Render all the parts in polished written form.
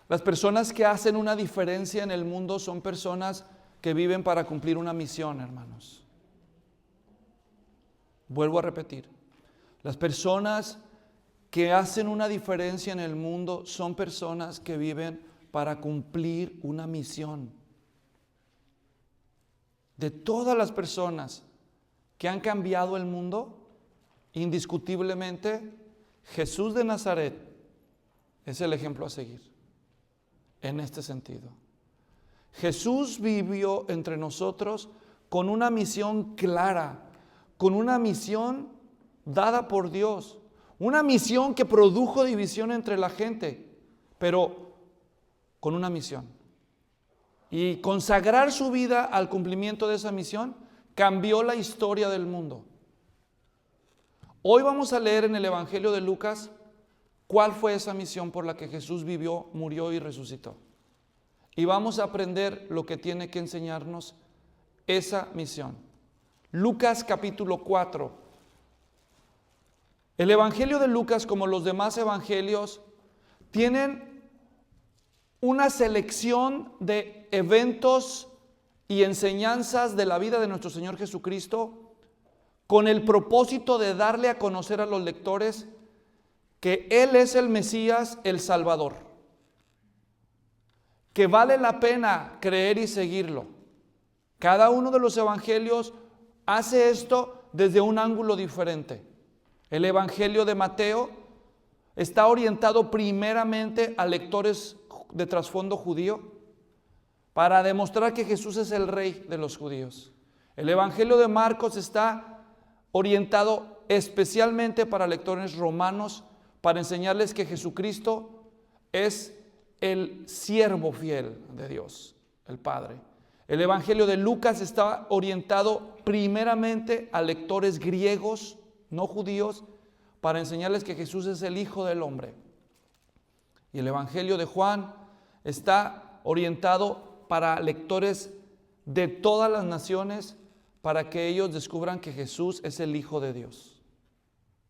Las personas que hacen una diferencia en el mundo son personas que viven para cumplir una misión, hermanos. Vuelvo a repetir. Las personas que hacen una diferencia en el mundo son personas que viven para cumplir una misión. De todas las personas que han cambiado el mundo, indiscutiblemente, Jesús de Nazaret es el ejemplo a seguir. En este sentido, Jesús vivió entre nosotros con una misión clara, con una misión dada por Dios, una misión que produjo división entre la gente, pero con una misión. Y consagrar su vida al cumplimiento de esa misión cambió la historia del mundo. Hoy vamos a leer en el Evangelio de Lucas cuál fue esa misión por la que Jesús vivió, murió y resucitó. Y vamos a aprender lo que tiene que enseñarnos esa misión. Lucas capítulo 4. El Evangelio de Lucas, como los demás evangelios, tienen una selección de eventos y enseñanzas de la vida de nuestro Señor Jesucristo con el propósito de darle a conocer a los lectores que Él es el Mesías, el Salvador, que vale la pena creer y seguirlo. Cada uno de los evangelios hace esto desde un ángulo diferente. El Evangelio de Mateo está orientado primeramente a lectores de trasfondo judío para demostrar que Jesús es el rey de los judíos. El Evangelio de Marcos está orientado especialmente para lectores romanos, para enseñarles que Jesucristo es el siervo fiel de Dios, el Padre. El Evangelio de Lucas está orientado primeramente a lectores griegos, no judíos, para enseñarles que Jesús es el Hijo del Hombre. Y el Evangelio de Juan está orientado para lectores de todas las naciones, para que ellos descubran que Jesús es el Hijo de Dios,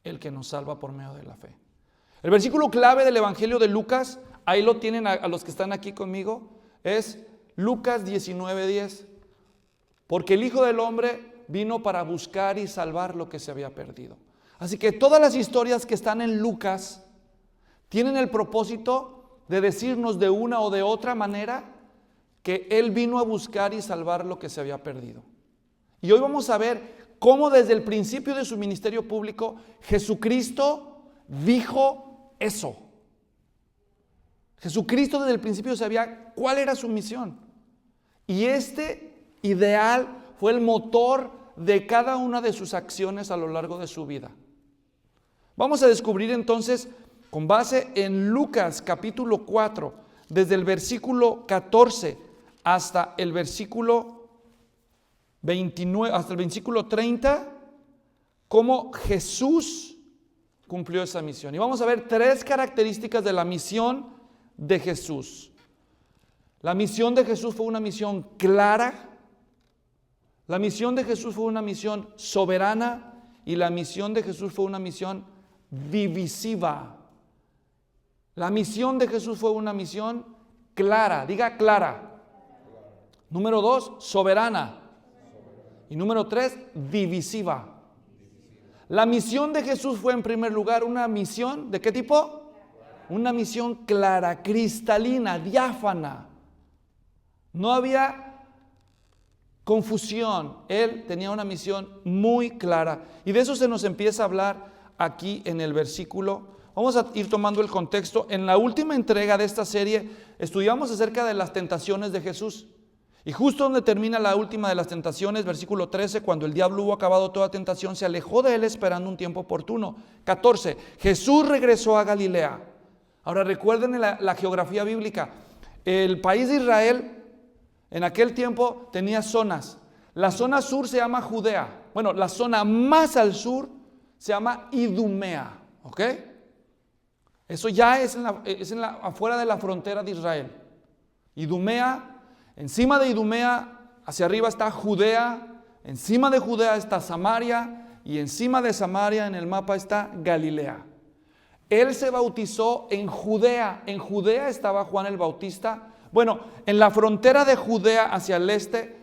el que nos salva por medio de la fe. El versículo clave del Evangelio de Lucas, ahí lo tienen a los que están aquí conmigo, es Lucas 19:10. Porque el Hijo del Hombre vino para buscar y salvar lo que se había perdido. Así que todas las historias que están en Lucas tienen el propósito de decirnos de una o de otra manera que Él vino a buscar y salvar lo que se había perdido. Y hoy vamos a ver cómo desde el principio de su ministerio público Jesucristo dijo eso. Jesucristo desde el principio sabía cuál era su misión. Y este ideal fue el motor de cada una de sus acciones a lo largo de su vida. Vamos a descubrir entonces, con base en Lucas capítulo 4, desde el versículo 14 hasta el versículo 29, hasta el versículo 30, cómo Jesús cumplió esa misión. Y vamos a ver tres características de la misión de Jesús. La misión de Jesús fue una misión clara, la misión de Jesús fue una misión soberana y la misión de Jesús fue una misión divisiva. La misión de Jesús fue una misión clara, diga clara. Número 2, soberana. Y número 3, divisiva. La misión de Jesús fue en primer lugar una misión, ¿de qué tipo? Una misión clara, cristalina, diáfana. No había confusión. Él tenía una misión muy clara. Y de eso se nos empieza a hablar aquí en el versículo. Vamos a ir tomando el contexto. En la última entrega de esta serie estudiamos acerca de las tentaciones de Jesús. Y justo donde termina la última de las tentaciones, versículo 13, cuando el diablo hubo acabado toda tentación, se alejó de él esperando un tiempo oportuno. 14, Jesús regresó a Galilea. Ahora recuerden la geografía bíblica. El país de Israel en aquel tiempo tenía zonas. La zona sur se llama Judea. Bueno, la zona más al sur se llama Idumea. ¿Ok? Eso ya es afuera de la frontera de Israel. Idumea. Encima de Idumea, hacia arriba está Judea, encima de Judea está Samaria y encima de Samaria en el mapa está Galilea. Él se bautizó en Judea. En Judea estaba Juan el Bautista. Bueno, en la frontera de Judea hacia el este,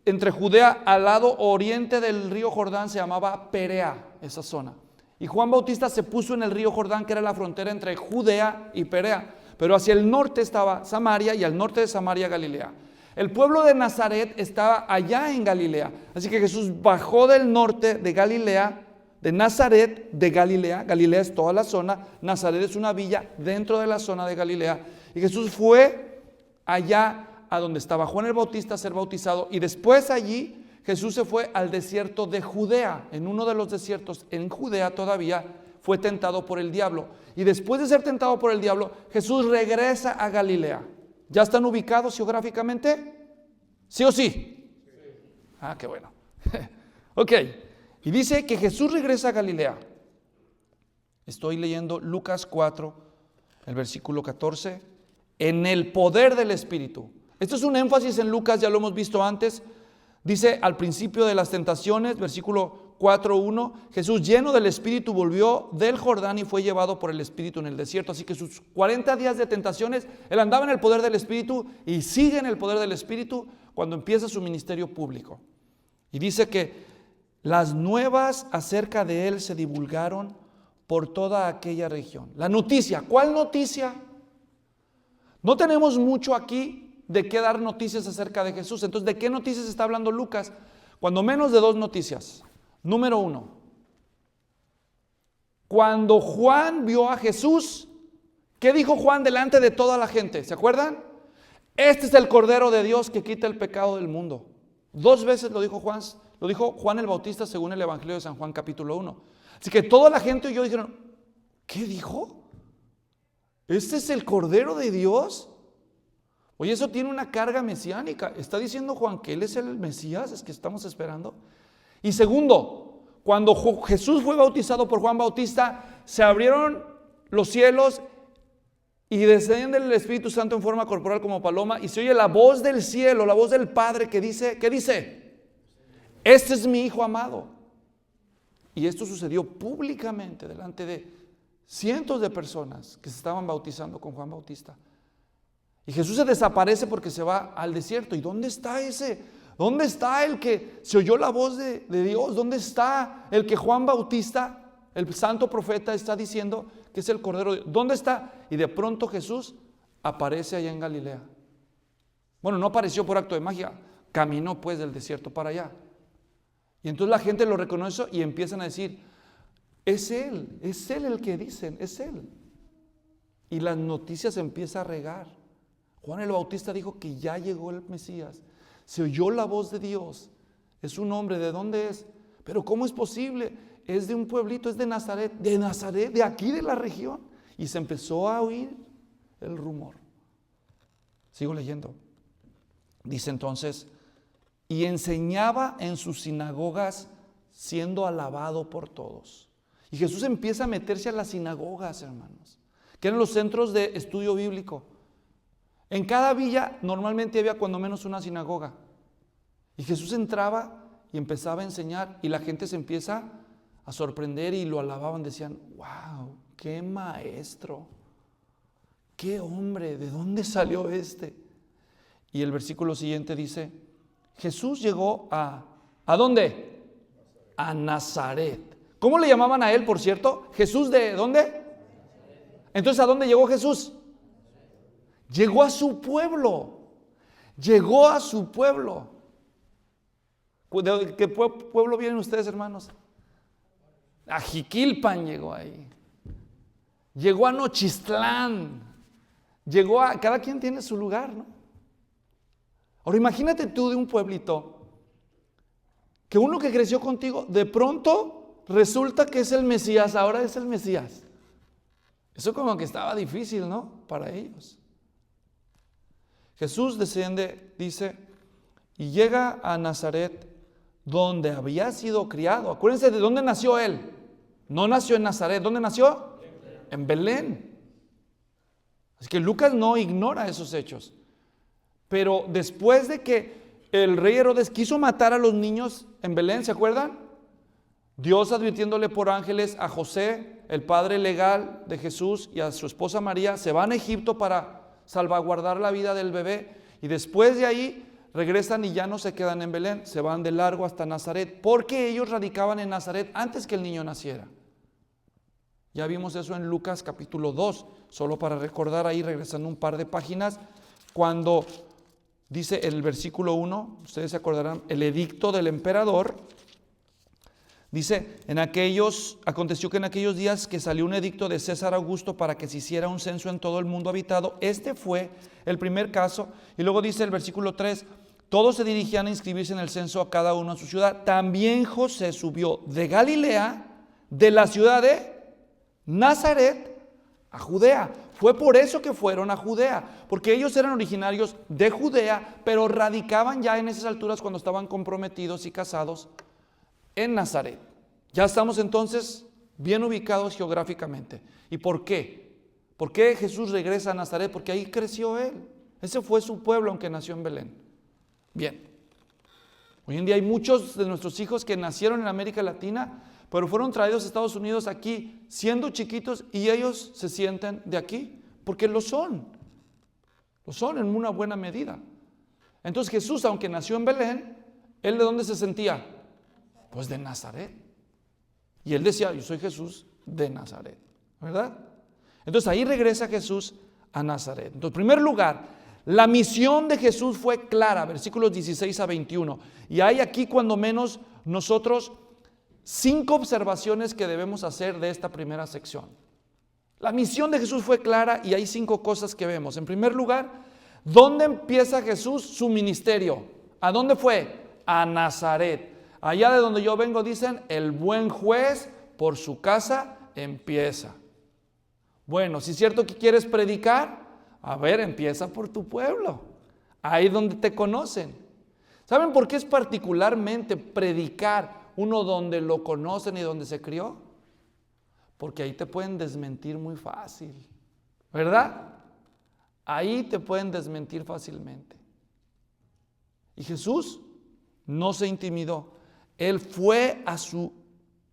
entre Judea al lado oriente del río Jordán, se llamaba Perea, esa zona. Y Juan Bautista se puso en el río Jordán, que era la frontera entre Judea y Perea. Pero hacia el norte estaba Samaria y al norte de Samaria Galilea. El pueblo de Nazaret estaba allá en Galilea. Así que Jesús bajó del norte de Galilea, de Nazaret, de Galilea. Galilea es toda la zona. Nazaret es una villa dentro de la zona de Galilea. Y Jesús fue allá a donde estaba Juan el Bautista a ser bautizado. Y después allí Jesús se fue al desierto de Judea. En uno de los desiertos en Judea todavía fue tentado por el diablo. Y después de ser tentado por el diablo, Jesús regresa a Galilea. ¿Ya están ubicados geográficamente? ¿Sí o sí? Ah, qué bueno. Ok. Y dice que Jesús regresa a Galilea. Estoy leyendo Lucas 4, el versículo 14. En el poder del Espíritu. Esto es un énfasis en Lucas, ya lo hemos visto antes. Dice al principio de las tentaciones, versículo 4:1, Jesús lleno del Espíritu volvió del Jordán y fue llevado por el Espíritu en el desierto. Así que sus 40 días de tentaciones, él andaba en el poder del Espíritu y sigue en el poder del Espíritu cuando empieza su ministerio público. Y dice que las nuevas acerca de él se divulgaron por toda aquella región. La noticia, ¿cuál noticia? No tenemos mucho aquí de qué dar noticias acerca de Jesús. Entonces, ¿de qué noticias está hablando Lucas? Cuando menos de 2 noticias. Número 1. Cuando Juan vio a Jesús, ¿qué dijo Juan delante de toda la gente? ¿Se acuerdan? Este es el Cordero de Dios que quita el pecado del mundo. 2 veces lo dijo Juan el Bautista según el Evangelio de San Juan capítulo 1. Así que toda la gente oyó y dijeron, ¿qué dijo? ¿Este es el Cordero de Dios? Oye, eso tiene una carga mesiánica. ¿Está diciendo Juan que Él es el Mesías? Es que estamos esperando. Y segundo, cuando Jesús fue bautizado por Juan Bautista, se abrieron los cielos y desciende el Espíritu Santo en forma corporal como paloma y se oye la voz del cielo, la voz del Padre que dice, ¿qué dice? Este es mi Hijo amado. Y esto sucedió públicamente delante de cientos de personas que se estaban bautizando con Juan Bautista. Y Jesús se desaparece porque se va al desierto. ¿Y dónde está ese? ¿Dónde está el que se oyó la voz de Dios? ¿Dónde está el que Juan Bautista, el santo profeta, está diciendo que es el Cordero de Dios? ¿Dónde está? Y de pronto Jesús aparece allá en Galilea. Bueno, no apareció por acto de magia, caminó pues del desierto para allá. Y entonces la gente lo reconoce y empiezan a decir, es Él el que dicen, es Él. Y las noticias empiezan a regar. Juan el Bautista dijo que ya llegó el Mesías. Se oyó la voz de Dios. Es un hombre, ¿de dónde es? Pero ¿cómo es posible? Es de un pueblito, es de Nazaret, de aquí de la región. Y se empezó a oír el rumor. Sigo leyendo. Dice entonces, y enseñaba en sus sinagogas siendo alabado por todos. Y Jesús empieza a meterse a las sinagogas, hermanos, que eran los centros de estudio bíblico. En cada villa normalmente había cuando menos una sinagoga. Y Jesús entraba y empezaba a enseñar y la gente se empieza a sorprender y lo alababan. Decían, wow, qué maestro, qué hombre, ¿de dónde salió este? Y el versículo siguiente dice, Jesús llegó ¿a dónde? A Nazaret. ¿Cómo le llamaban a él, por cierto? Jesús ¿de dónde? Entonces, ¿a dónde llegó Jesús? Llegó a su pueblo. Llegó a su pueblo. ¿De qué pueblo vienen ustedes, hermanos? A Jiquilpan llegó ahí. Llegó a Nochistlán. Cada quien tiene su lugar, ¿no? Ahora imagínate tú de un pueblito que uno que creció contigo, de pronto resulta que es el Mesías, ahora es el Mesías. Eso como que estaba difícil, ¿no? Para ellos. Jesús desciende, dice, y llega a Nazaret, donde había sido criado. Acuérdense de dónde nació él. No nació en Nazaret. ¿Dónde nació? En Belén. Así que Lucas no ignora esos hechos. Pero después de que el rey Herodes quiso matar a los niños en Belén, ¿se acuerdan? Dios advirtiéndole por ángeles a José, el padre legal de Jesús, y a su esposa María, se van a Egipto para salvaguardar la vida del bebé, y después de ahí regresan y ya no se quedan en Belén, se van de largo hasta Nazaret, porque ellos radicaban en Nazaret antes que el niño naciera. Ya vimos eso en Lucas capítulo 2, solo para recordar ahí, regresando un par de páginas, cuando dice el versículo 1, ustedes se acordarán, el edicto del emperador. Dice, aconteció que en aquellos días que salió un edicto de César Augusto para que se hiciera un censo en todo el mundo habitado. Este fue el primer caso. Y luego dice el versículo 3, todos se dirigían a inscribirse en el censo, a cada uno en su ciudad. También José subió de Galilea, de la ciudad de Nazaret, a Judea. Fue por eso que fueron a Judea, porque ellos eran originarios de Judea, pero radicaban ya en esas alturas cuando estaban comprometidos y casados en Nazaret. Ya estamos entonces bien ubicados geográficamente. ¿Y por qué? ¿Por qué Jesús regresa a Nazaret? Porque ahí creció él. Ese fue su pueblo, aunque nació en Belén. Bien. Hoy en día hay muchos de nuestros hijos que nacieron en América Latina, pero fueron traídos a Estados Unidos aquí siendo chiquitos, y ellos se sienten de aquí porque lo son en una buena medida. Entonces Jesús, aunque nació en Belén, ¿él de dónde se sentía? Pues de Nazaret. Y él decía, yo soy Jesús de Nazaret, ¿verdad? Entonces ahí regresa Jesús a Nazaret. Entonces, en primer lugar, la misión de Jesús fue clara, versículos 16 a 21. Y hay aquí cuando menos nosotros 5 observaciones que debemos hacer de esta primera sección. La misión de Jesús fue clara y hay 5 cosas que vemos. En primer lugar, ¿dónde empieza Jesús su ministerio? ¿A dónde fue? A Nazaret. Allá de donde yo vengo dicen, el buen juez por su casa empieza. Bueno, si es cierto que quieres predicar, a ver, empieza por tu pueblo, ahí donde te conocen. ¿Saben por qué es particularmente predicar uno donde lo conocen y donde se crió? Porque ahí te pueden desmentir muy fácil, ¿verdad? Ahí te pueden desmentir fácilmente. Y Jesús no se intimidó. Él fue a su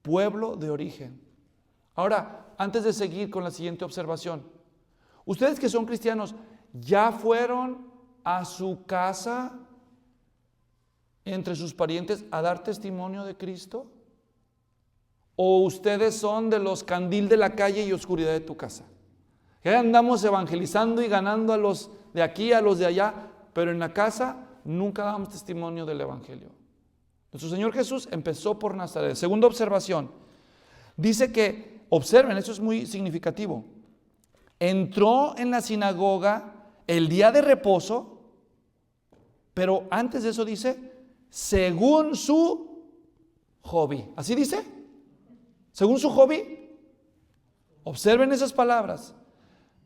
pueblo de origen. Ahora, antes de seguir con la siguiente observación, ustedes que son cristianos, ¿ya fueron a su casa entre sus parientes a dar testimonio de Cristo? ¿O ustedes son de los candil de la calle y oscuridad de tu casa? Que andamos evangelizando y ganando a los de aquí, a los de allá, pero en la casa nunca damos testimonio del evangelio. Nuestro Señor Jesús empezó por Nazaret. Segunda observación, dice que, observen, eso es muy significativo, entró en la sinagoga el día de reposo, pero antes de eso dice, según su hobby. ¿Así dice? Según su hobby. Observen esas palabras.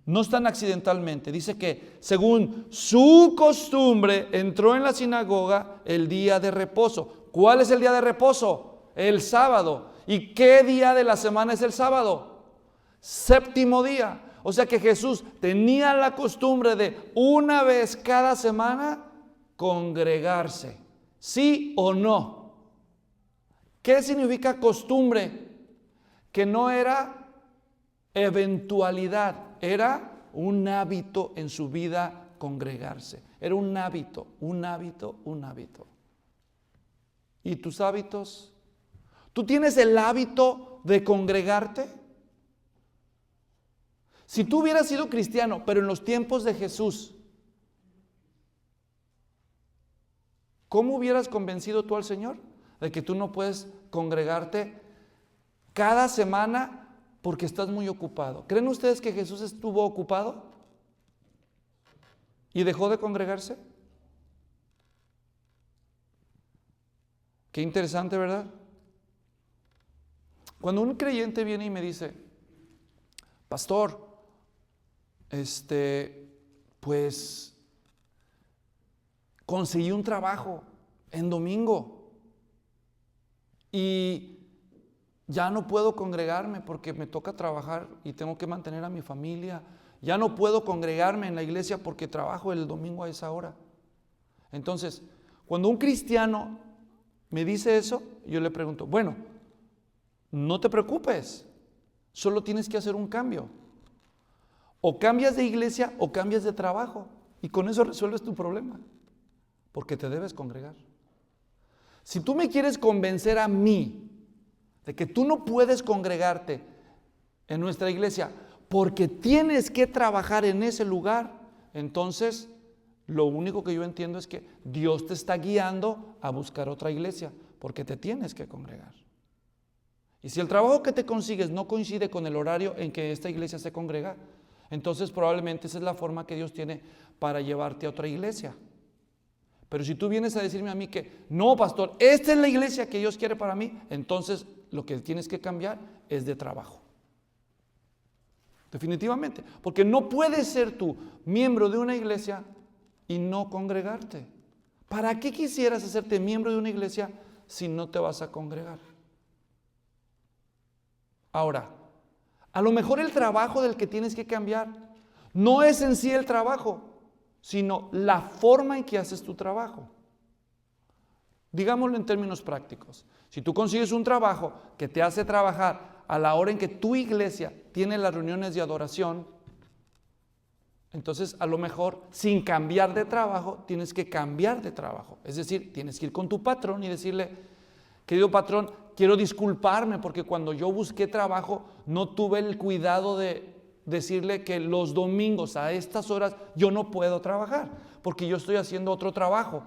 No están accidentalmente. Dice que según su costumbre entró en la sinagoga el día de reposo. ¿Cuál es el día de reposo? El sábado. ¿Y qué día de la semana es el sábado? Séptimo día. O sea que Jesús tenía la costumbre de una vez cada semana congregarse. ¿Sí o no? ¿Qué significa costumbre? Que no era eventualidad, era un hábito en su vida congregarse. Era un hábito, un hábito, un hábito. ¿Y tus hábitos? ¿Tú tienes el hábito de congregarte? Si tú hubieras sido cristiano, pero en los tiempos de Jesús, ¿cómo hubieras convencido tú al Señor de que tú no puedes congregarte cada semana porque estás muy ocupado? ¿Creen ustedes que Jesús estuvo ocupado y dejó de congregarse? Qué interesante, ¿verdad? Cuando un creyente viene y me dice, pastor, pues conseguí un trabajo en domingo y ya no puedo congregarme porque me toca trabajar y tengo que mantener a mi familia. Ya no puedo congregarme en la iglesia porque trabajo el domingo a esa hora. Entonces, cuando un cristiano me dice eso, yo le pregunto, bueno, no te preocupes, solo tienes que hacer un cambio. O cambias de iglesia o cambias de trabajo, y con eso resuelves tu problema, porque te debes congregar. Si tú me quieres convencer a mí de que tú no puedes congregarte en nuestra iglesia porque tienes que trabajar en ese lugar, entonces lo único que yo entiendo es que Dios te está guiando a buscar otra iglesia, porque te tienes que congregar. Y si el trabajo que te consigues no coincide con el horario en que esta iglesia se congrega, entonces probablemente esa es la forma que Dios tiene para llevarte a otra iglesia. Pero si tú vienes a decirme a mí que no, pastor, esta es la iglesia que Dios quiere para mí, entonces lo que tienes que cambiar es de trabajo. Definitivamente, porque no puedes ser tú miembro de una iglesia y no congregarte. ¿Para qué quisieras hacerte miembro de una iglesia si no te vas a congregar? Ahora, a lo mejor el trabajo del que tienes que cambiar no es en sí el trabajo, sino la forma en que haces tu trabajo. Digámoslo en términos prácticos. Si tú consigues un trabajo que te hace trabajar a la hora en que tu iglesia tiene las reuniones de adoración, entonces a lo mejor sin cambiar de trabajo tienes que cambiar de trabajo. Es decir, tienes que ir con tu patrón y decirle: querido patrón, quiero disculparme porque cuando yo busqué trabajo no tuve el cuidado de decirle que los domingos a estas horas yo no puedo trabajar porque yo estoy haciendo otro trabajo.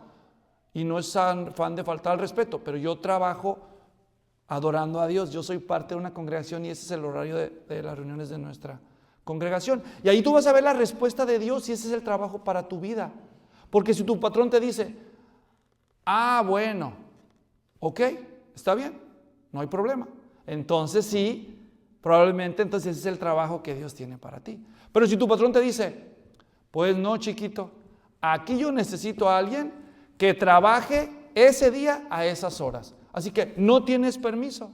Y no es afán de faltar al respeto, pero yo trabajo adorando a Dios. Yo soy parte de una congregación y ese es el horario de las reuniones de nuestra congregación. Y ahí tú vas a ver la respuesta de Dios y ese es el trabajo para tu vida. Porque si tu patrón te dice: bueno, ok, está bien, no hay problema. Entonces sí, probablemente entonces ese es el trabajo que Dios tiene para ti. Pero si tu patrón te dice: pues no, chiquito, aquí yo necesito a alguien que trabaje ese día a esas horas. Así que no tienes permiso.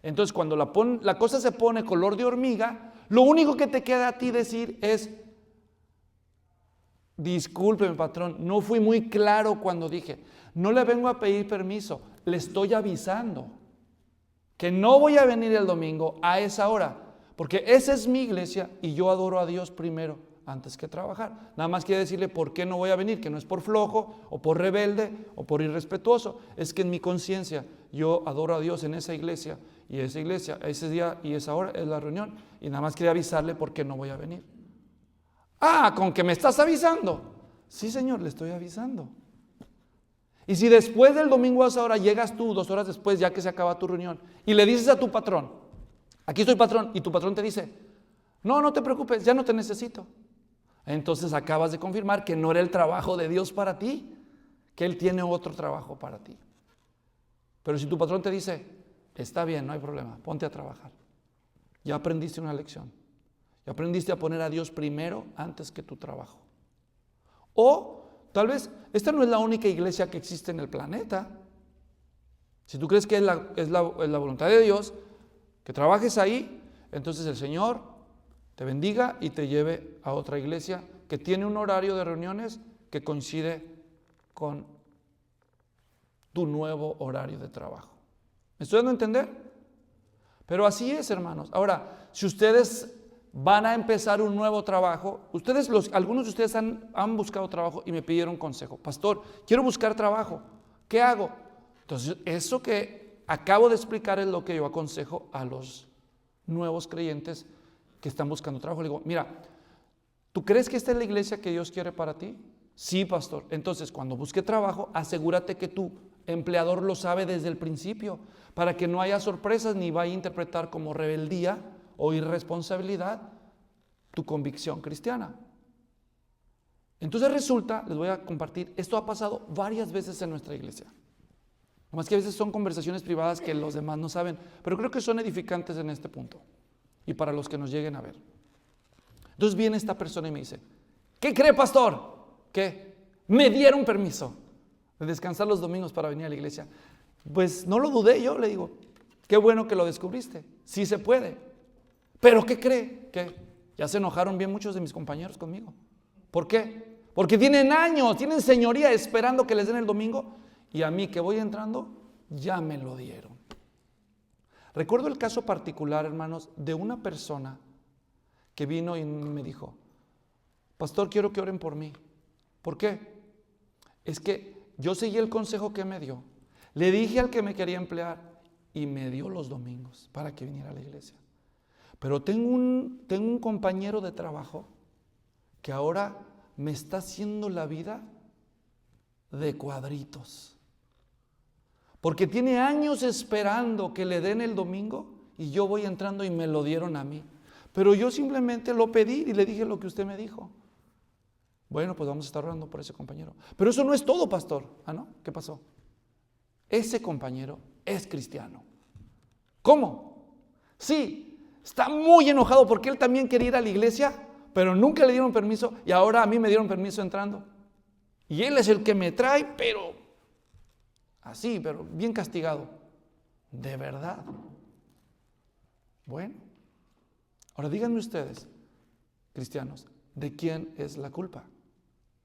Entonces cuando la cosa se pone color de hormiga, lo único que te queda a ti decir es: discúlpeme, patrón, no fui muy claro cuando dije, no le vengo a pedir permiso, le estoy avisando que no voy a venir el domingo a esa hora, porque esa es mi iglesia y yo adoro a Dios primero antes que trabajar. Nada más quiere decirle por qué no voy a venir, que no es por flojo o por rebelde o por irrespetuoso, es que en mi conciencia yo adoro a Dios en esa iglesia y esa iglesia, ese día y esa hora es la reunión, y nada más quería avisarle por qué no voy a venir. ¿Con que me estás avisando? Sí, señor, le estoy avisando. Y si después del domingo a esa hora llegas tú 2 horas después, ya que se acaba tu reunión, y le dices a tu patrón: aquí estoy, patrón, y tu patrón te dice: no te preocupes, ya no te necesito, entonces acabas de confirmar que no era el trabajo de Dios para ti, que Él tiene otro trabajo para ti. Pero si tu patrón te dice: está bien, no hay problema, ponte a trabajar, ya aprendiste una lección, ya aprendiste a poner a Dios primero antes que tu trabajo. O tal vez esta no es la única iglesia que existe en el planeta. Si tú crees que es la voluntad de Dios que trabajes ahí, entonces el Señor te bendiga y te lleve a otra iglesia que tiene un horario de reuniones que coincide con tu nuevo horario de trabajo. ¿Me estoy dando a entender? Pero así es, hermanos. Ahora, si ustedes van a empezar un nuevo trabajo, algunos de ustedes han buscado trabajo y me pidieron consejo: pastor, quiero buscar trabajo, ¿qué hago? Entonces, eso que acabo de explicar es lo que yo aconsejo a los nuevos creyentes que están buscando trabajo. Le digo: mira, ¿tú crees que esta es la iglesia que Dios quiere para ti? Sí, pastor. Entonces, cuando busque trabajo, asegúrate que tu empleador lo sabe desde el principio, para que no haya sorpresas ni vaya a interpretar como rebeldía o irresponsabilidad tu convicción cristiana. Entonces resulta, les voy a compartir, esto ha pasado varias veces en nuestra iglesia. Nomás que a veces son conversaciones privadas que los demás no saben, pero creo que son edificantes en este punto y para los que nos lleguen a ver. Entonces viene esta persona y me dice: ¿qué cree, pastor? ¿Qué? Me dieron permiso de descansar los domingos para venir a la iglesia. Pues no lo dudé, yo le digo: qué bueno que lo descubriste, sí se puede. ¿Pero qué cree? ¿Qué? Ya se enojaron bien muchos de mis compañeros conmigo. ¿Por qué? Porque tienen años, tienen señoría esperando que les den el domingo, y a mí que voy entrando, ya me lo dieron. Recuerdo el caso particular, hermanos, de una persona que vino y me dijo, pastor, quiero que oren por mí. ¿Por qué? Es que yo seguí el consejo que me dio. Le dije al que me quería emplear y me dio los domingos para que viniera a la iglesia. Pero tengo un compañero de trabajo que ahora me está haciendo la vida de cuadritos. Porque tiene años esperando que le den el domingo y yo voy entrando y me lo dieron a mí. Pero yo simplemente lo pedí y le dije lo que usted me dijo. Bueno, pues vamos a estar orando por ese compañero. Pero eso no es todo, pastor. Ah, ¿no? ¿Qué pasó? Ese compañero es cristiano. ¿Cómo? Sí, está muy enojado porque él también quería ir a la iglesia, pero nunca le dieron permiso y ahora a mí me dieron permiso entrando. Y él es el que me trae, pero así, pero bien castigado. De verdad. Bueno, ahora díganme ustedes, cristianos, ¿de quién es la culpa?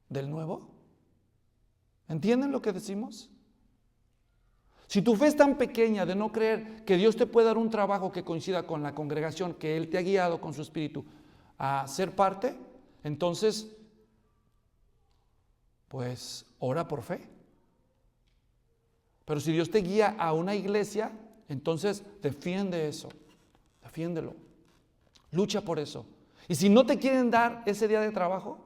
¿Del nuevo? ¿Entienden lo que decimos? Si tu fe es tan pequeña de no creer que Dios te puede dar un trabajo que coincida con la congregación, que Él te ha guiado con su espíritu a ser parte, entonces, pues ora por fe. Pero si Dios te guía a una iglesia, entonces defiende eso, defiéndelo, lucha por eso. Y si no te quieren dar ese día de trabajo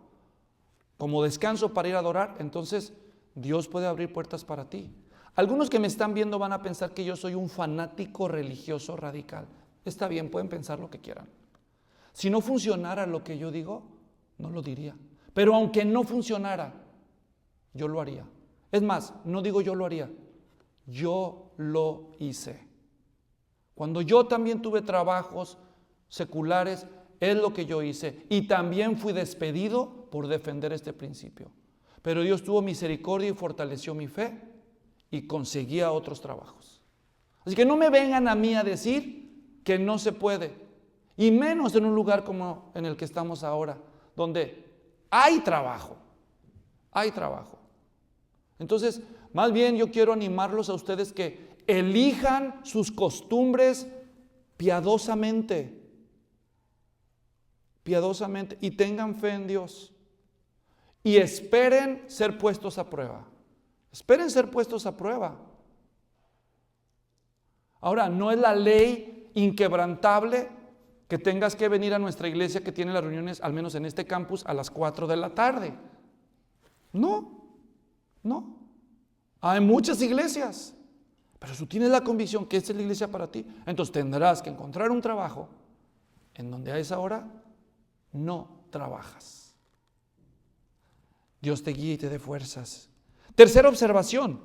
como descanso para ir a adorar, entonces Dios puede abrir puertas para ti. Algunos que me están viendo van a pensar que yo soy un fanático religioso radical. Está bien, pueden pensar lo que quieran. Si no funcionara lo que yo digo, no lo diría. Pero aunque no funcionara, yo lo haría. Es más, no digo yo lo haría, yo lo hice. Cuando yo también tuve trabajos seculares, es lo que yo hice. Y también fui despedido por defender este principio. Pero Dios tuvo misericordia y fortaleció mi fe y conseguía otros trabajos. Así que no me vengan a mí a decir que no se puede. Y menos en un lugar como en el que estamos ahora, donde hay trabajo. Hay trabajo. Entonces, más bien yo quiero animarlos a ustedes que elijan sus costumbres piadosamente. Piadosamente. Y tengan fe en Dios. Y esperen ser puestos a prueba. Esperen ser puestos a prueba. Ahora, no es la ley inquebrantable que tengas que venir a nuestra iglesia que tiene las reuniones, al menos en este campus, a las 4 de la tarde. No. Hay muchas iglesias, pero si tú tienes la convicción que esta es la iglesia para ti, entonces tendrás que encontrar un trabajo en donde a esa hora no trabajas. Dios te guíe y te dé fuerzas. Tercera observación.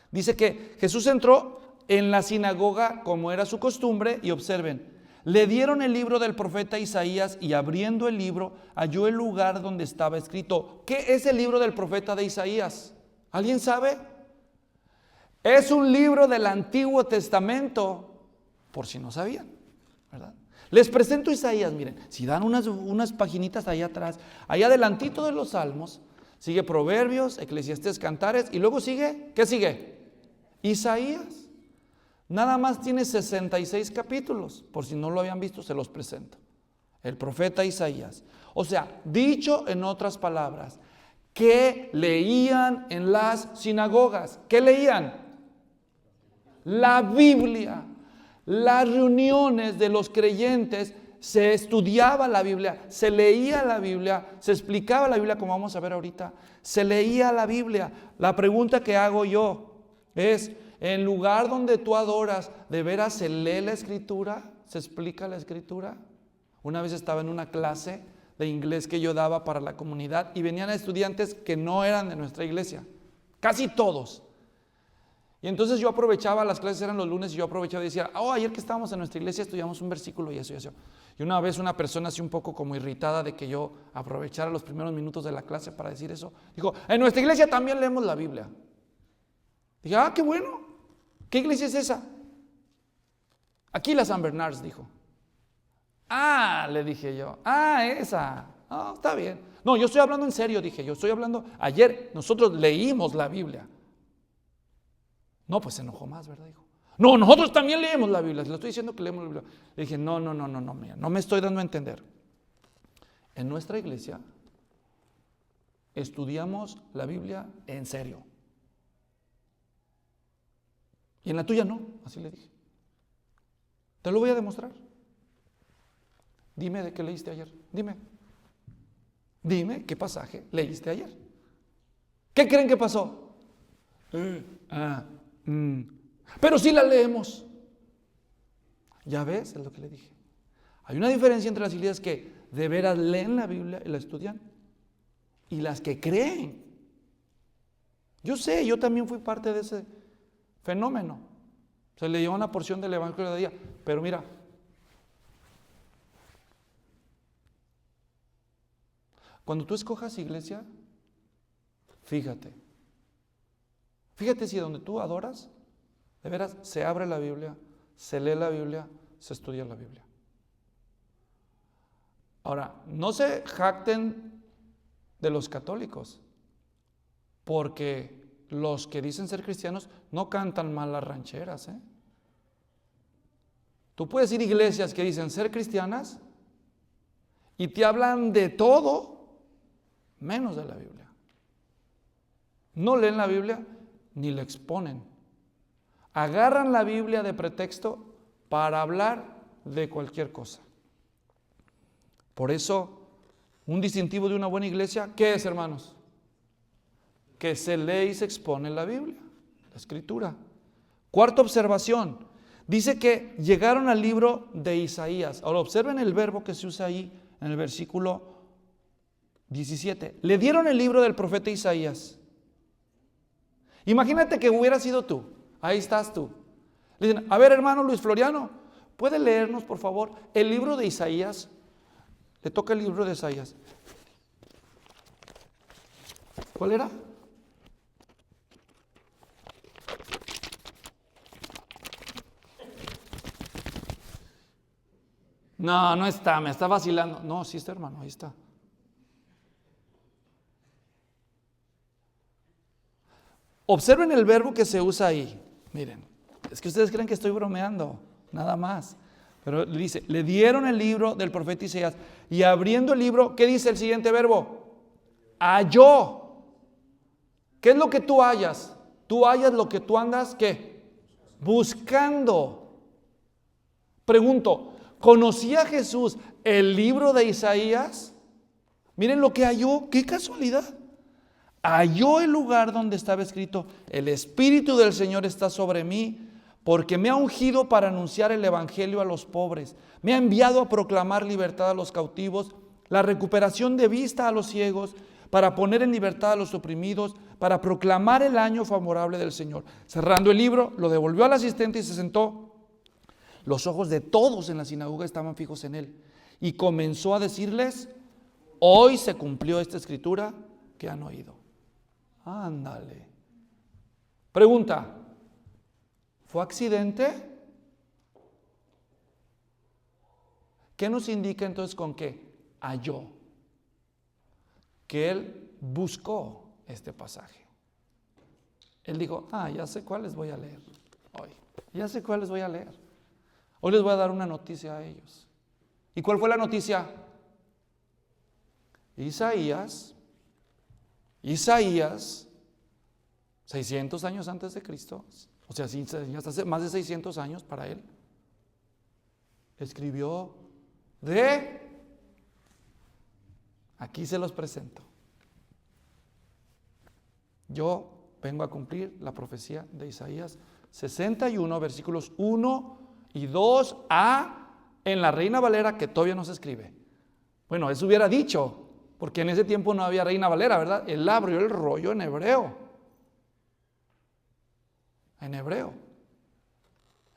Dice que Jesús entró en la sinagoga como era su costumbre y observen, le dieron el libro del profeta Isaías y abriendo el libro halló el lugar donde estaba escrito. ¿Qué es el libro del profeta de Isaías? ¿Alguien sabe? Es un libro del Antiguo Testamento, por si no sabían, ¿verdad? Les presento Isaías, miren, si dan unas paginitas allá atrás, allá adelantito de los Salmos, sigue Proverbios, Eclesiastés, Cantares, y luego sigue, ¿qué sigue? Isaías. Nada más tiene 66 capítulos, por si no lo habían visto, se los presento. El profeta Isaías. O sea, dicho en otras palabras, ¿qué leían en las sinagogas? ¿Qué leían? La Biblia. Las reuniones de los creyentes, se estudiaba la Biblia, se leía la Biblia, se explicaba la Biblia como vamos a ver ahorita, se leía la Biblia. La pregunta que hago yo es, en lugar donde tú adoras, ¿de veras se lee la Escritura? ¿Se explica la Escritura? Una vez estaba en una clase de inglés que yo daba para la comunidad y venían estudiantes que no eran de nuestra iglesia, casi todos. Y entonces yo aprovechaba, las clases eran los lunes y yo aprovechaba y decía, ayer que estábamos en nuestra iglesia estudiamos un versículo y eso y eso. Y una vez una persona así un poco como irritada de que yo aprovechara los primeros minutos de la clase para decir eso, dijo, en nuestra iglesia también leemos la Biblia. Dije, qué bueno, ¿qué iglesia es esa? Aquí la San Bernards, dijo. Le dije yo, esa, está bien. No, yo estoy hablando en serio, dije yo, estoy hablando, ayer nosotros leímos la Biblia. No, pues se enojó más, ¿verdad? Dijo, No, nosotros también leemos la Biblia. Le estoy diciendo que leemos la Biblia. Le dije, no, mira, no me estoy dando a entender. En nuestra iglesia estudiamos la Biblia en serio. Y en la tuya no, así le dije. Te lo voy a demostrar. Dime de qué leíste ayer. Dime qué pasaje leíste ayer. ¿Qué creen que pasó? Pero sí la leemos. Ya ves, es lo que le dije. Hay una diferencia entre las iglesias que de veras leen la Biblia y la estudian y las que creen. Yo sé, yo también fui parte de ese fenómeno. Se leyó una porción del Evangelio de día, pero mira, cuando tú escojas iglesia, fíjate si donde tú adoras, de veras se abre la Biblia, se lee la Biblia, se estudia la Biblia. Ahora, no se jacten de los católicos, porque los que dicen ser cristianos no cantan mal las rancheras, ¿eh? Tú puedes ir a iglesias que dicen ser cristianas y te hablan de todo menos de la Biblia. No leen la Biblia ni la exponen. Agarran la Biblia de pretexto para hablar de cualquier cosa. Por eso, un distintivo de una buena iglesia, ¿qué es, hermanos? Que se lee y se expone la Biblia, la Escritura. Cuarta observación, dice que llegaron al libro de Isaías. Ahora observen el verbo que se usa ahí en el versículo 17. Le dieron el libro del profeta Isaías. Imagínate que hubiera sido tú, ahí estás tú. Le dicen, a ver, hermano Luis Floriano, ¿puede leernos por favor el libro de Isaías? Le toca el libro de Isaías. ¿Cuál era? No está, me está vacilando. No, sí está, hermano, ahí está. Observen el verbo que se usa ahí. Miren, es que ustedes creen que estoy bromeando, nada más. Pero dice, le dieron el libro del profeta Isaías y abriendo el libro, ¿qué dice el siguiente verbo? Halló. ¿Qué es lo que tú hallas? Tú hallas lo que tú andas, ¿qué? Buscando. Pregunto, ¿conocía Jesús el libro de Isaías? Miren lo que halló, qué casualidad. Halló el lugar donde estaba escrito, el Espíritu del Señor está sobre mí, porque me ha ungido para anunciar el Evangelio a los pobres, me ha enviado a proclamar libertad a los cautivos, la recuperación de vista a los ciegos, para poner en libertad a los oprimidos, para proclamar el año favorable del Señor. Cerrando el libro, lo devolvió al asistente y se sentó. Los ojos de todos en la sinagoga estaban fijos en él. Y comenzó a decirles, hoy se cumplió esta escritura que han oído. Ándale. Pregunta, ¿fue accidente? ¿Qué nos indica entonces con qué? Halló. Que él buscó este pasaje. Él dijo, ya sé cuáles voy a leer hoy. Ya sé cuáles voy a leer. Hoy les voy a dar una noticia a ellos. ¿Y cuál fue la noticia? Isaías, 600 años antes de Cristo, o sea, ya hace más de 600 años para él, escribió aquí se los presento. Yo vengo a cumplir la profecía de Isaías 61, versículos 1 y 2a en la Reina Valera, que todavía no se escribe. Bueno, eso hubiera dicho, porque en ese tiempo no había Reina Valera, ¿verdad? Él abrió el rollo en hebreo. En hebreo.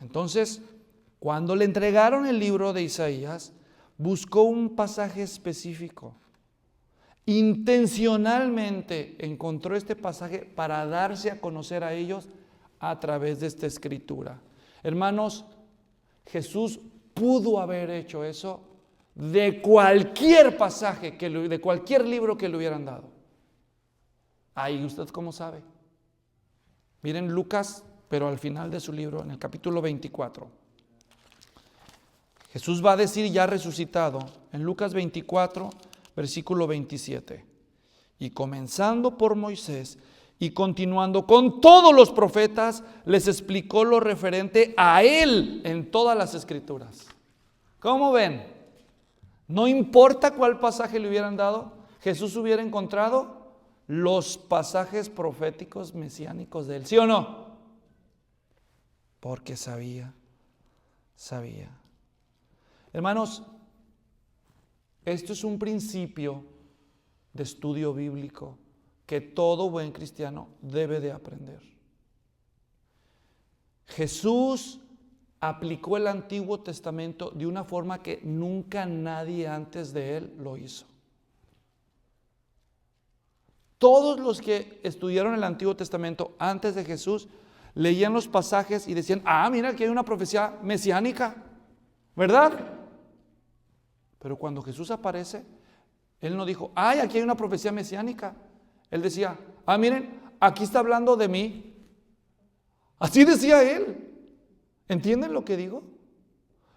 Entonces, cuando le entregaron el libro de Isaías, buscó un pasaje específico. Intencionalmente encontró este pasaje para darse a conocer a ellos a través de esta escritura. Hermanos, Jesús pudo haber hecho eso de cualquier pasaje, de cualquier libro que le hubieran dado. Ahí usted cómo sabe. Miren Lucas pero al final de su libro, en el capítulo 24. Jesús va a decir ya resucitado, en Lucas 24, versículo 27. Y comenzando por Moisés y continuando con todos los profetas, les explicó lo referente a él en todas las escrituras. ¿Cómo ven? No importa cuál pasaje le hubieran dado, Jesús hubiera encontrado los pasajes proféticos mesiánicos de él, ¿sí o no? Porque sabía. Hermanos, esto es un principio de estudio bíblico que todo buen cristiano debe de aprender. Jesús aplicó el Antiguo Testamento de una forma que nunca nadie antes de él lo hizo. Todos los que estudiaron el Antiguo Testamento antes de Jesús leían los pasajes y decían, mira, aquí hay una profecía mesiánica, ¿verdad? Pero cuando Jesús aparece, él no dijo, aquí hay una profecía mesiánica. Él decía, miren, aquí está hablando de mí. Así decía él. ¿Entienden lo que digo?